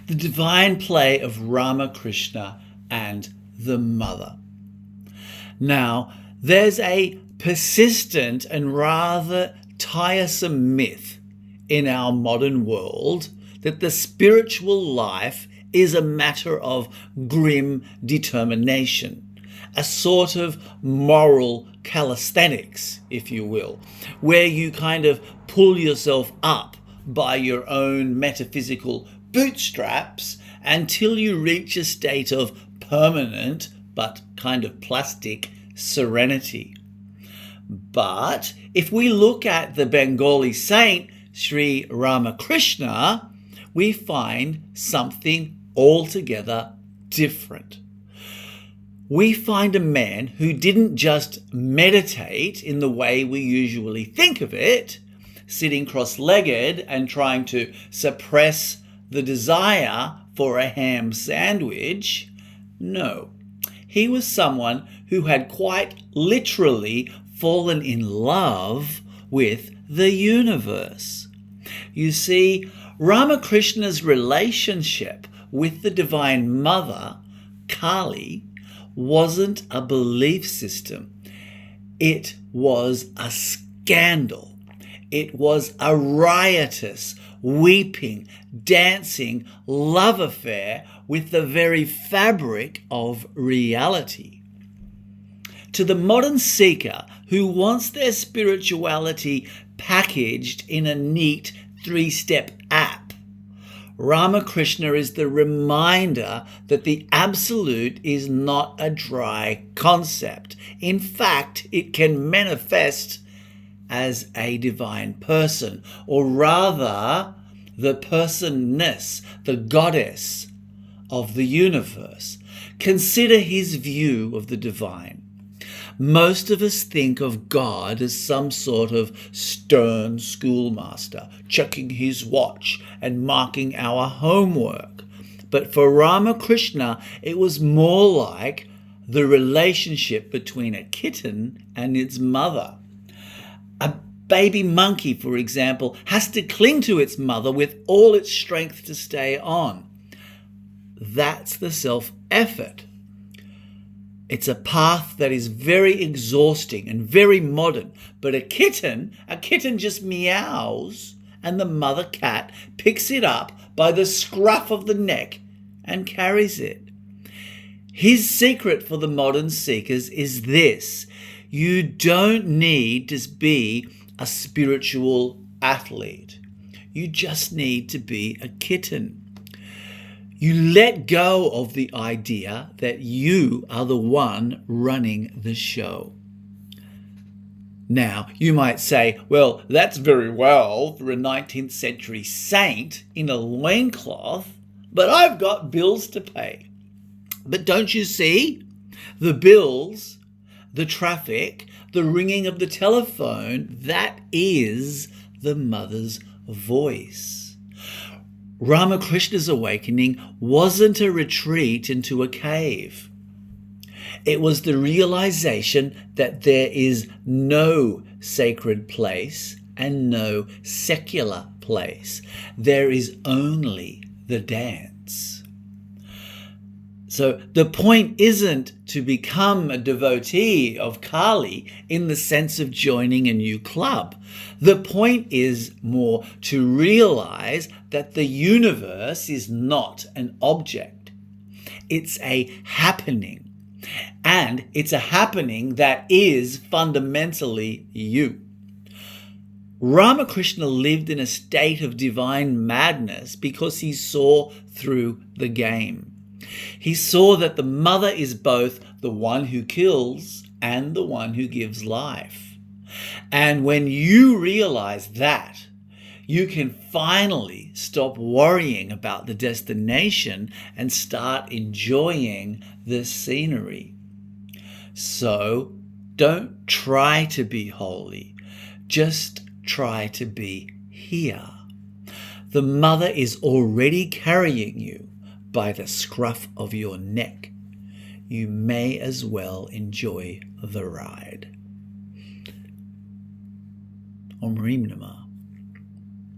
the divine play of Ramakrishna and the mother. Now, there's a persistent and rather tiresome myth in our modern world that the spiritual life is a matter of grim determination, a sort of moral calisthenics, if you will, where you kind of pull yourself up by your own metaphysical bootstraps until you reach a state of permanent but kind of plastic serenity. But if we look at the Bengali saint Sri Ramakrishna, we find something altogether different. We find a man who didn't just meditate in the way we usually think of it, sitting cross-legged and trying to suppress the desire for a ham sandwich. No, he was someone who had quite literally fallen in love with the universe. You see, Ramakrishna's relationship with the Divine Mother, Kali, wasn't a belief system. It was a scandal. It was a riotous, weeping, dancing love affair with the very fabric of reality. To the modern seeker who wants their spirituality packaged in a neat 3-step app, Ramakrishna is the reminder that the absolute is not a dry concept. In fact, it can manifest as a divine person, or rather the personness, the goddess of the universe. Consider his view of the divine. Most of us think of God as some sort of stern schoolmaster, checking his watch and marking our homework. But for Ramakrishna, it was more like the relationship between a kitten and its mother. A baby monkey, for example, has to cling to its mother with all its strength to stay on. That's the self-effort. It's a path that is very exhausting and very modern. But a kitten just meows, and the mother cat picks it up by the scruff of the neck and carries it. His secret for the modern seekers is this: you don't need to be a spiritual athlete. You just need to be a kitten. You let go of the idea that you are the one running the show. Now, you might say, well, that's very well for a 19th century saint in a loincloth, but I've got bills to pay. But don't you see? The bills, the traffic, the ringing of the telephone, that is the mother's voice. Ramakrishna's awakening wasn't a retreat into a cave. It was the realization that there is no sacred place and no secular place. There is only the dance. So the point isn't to become a devotee of Kali in the sense of joining a new club. The point is more to realize that the universe is not an object. It's a happening. And it's a happening that is fundamentally you. Ramakrishna lived in a state of divine madness because he saw through the game. He saw that the mother is both the one who kills and the one who gives life. And when you realize that, you can finally stop worrying about the destination and start enjoying the scenery. So don't try to be holy. Just try to be here. The mother is already carrying you by the scruff of your neck. You may as well enjoy the ride. Om Rim Namah.